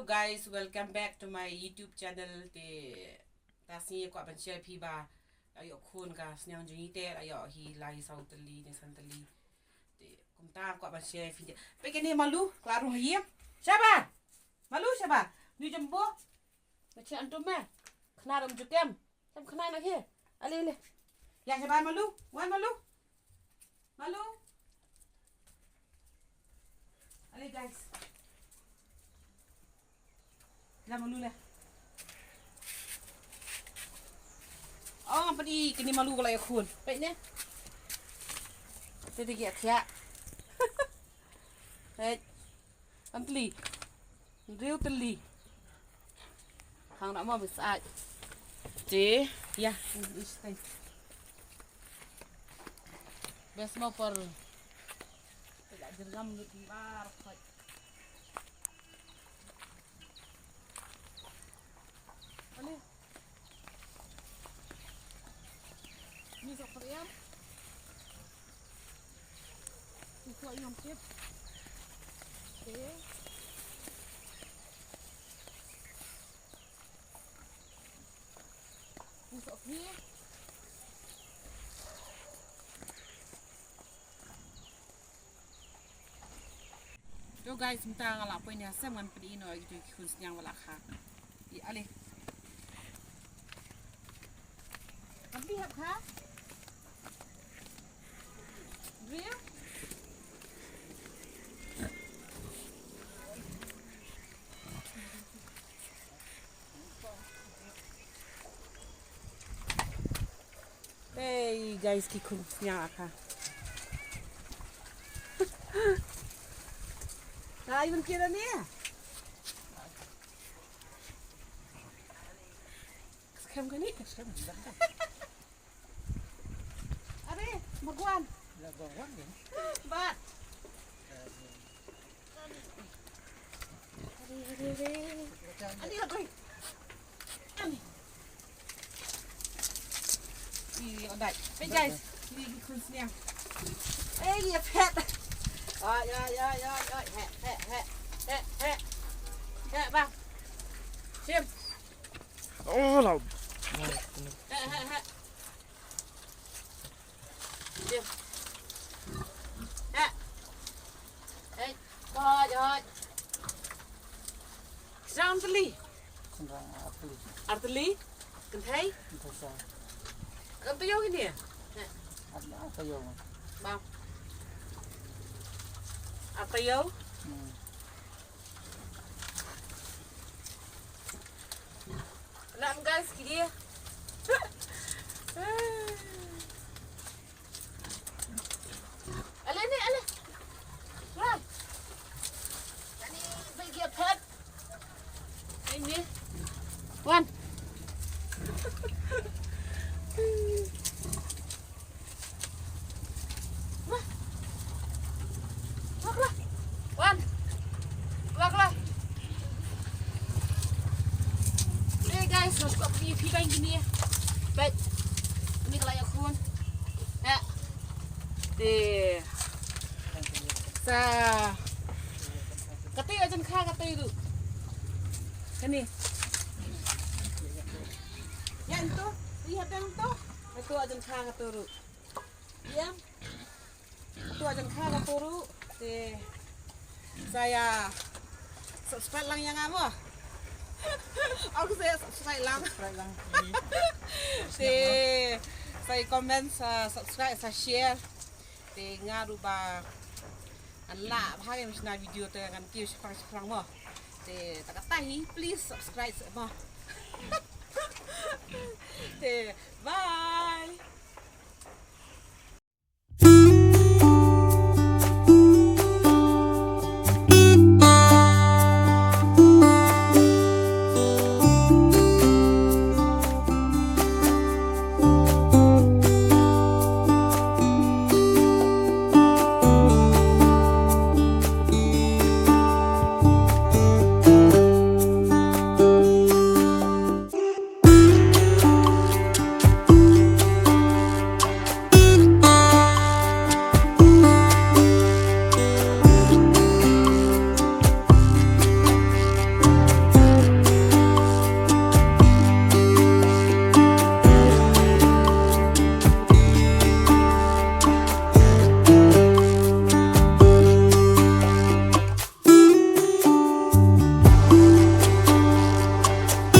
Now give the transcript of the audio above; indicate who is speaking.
Speaker 1: guys, welcome back to my YouTube channel. Tasi ko aban share phi ba ayo khun ka snyang jini te ayo hi lai sautali ni santali. Kumta ko aban share phi. Pekene malu klaro hiya. Siapa? Malu siapa? Ni jembo. Macam antum mah. Kena ram jukem. Sam kena nak here. Ale. Ya siapa malu? Wan malu. Malu. Ale guys. Lah malu lah. Oh, padi kini malu kalau ya kun. Baiknya. Tadi dia tiak. Baik. Antli. Riu teli. Hang nak mau besar. Je, ya, istai. Bes mau per. Tidak jergam lu timbar. Ani. Ni sok periam. Ni sok yang tip. Okay. Ni sok ni. Yo guys, minta ngalak poin ya, saya mengan pedi ino gitu kun senyang walakha. Di alih. Lihat ha? Real? Hey guys, kikunnya apa? Nah, even kira ni ya? Sekarang kan ni? Magwan.
Speaker 2: Magwan din.
Speaker 1: Bat. Ani lagi. Ani. Ini ada. Hey guys, ini kunstnya. Dia pet. Ya. He, bang. Sim.
Speaker 2: Oh, laut.
Speaker 1: He. Đi. Hey, rồi. Sao arteli? Arteli? Cần thấy? Cầm tay vô cái nè.
Speaker 2: Tay vô.
Speaker 1: Bao? Tay vô? Làm guys kia. Ale. Right. Ini bagi pet. Ini. Wan. Keluar. Wan. Keluar. Hey guys, masuk ke pipa yang gini ya. Baik. Ini kelayak kun. Ya. Deh. Sa katay ajan kha katay du kani yan to lihat yang to itu ajan kha katuru yan itu ajan kha katuru saya subscribe lang yang amo aku saya subscribe lang saya komen sa subscribe sa share ngaru ba Allah, bahaya macam video tu akan kau sekarang mah. Tak tahu, please subscribe mah. Bye.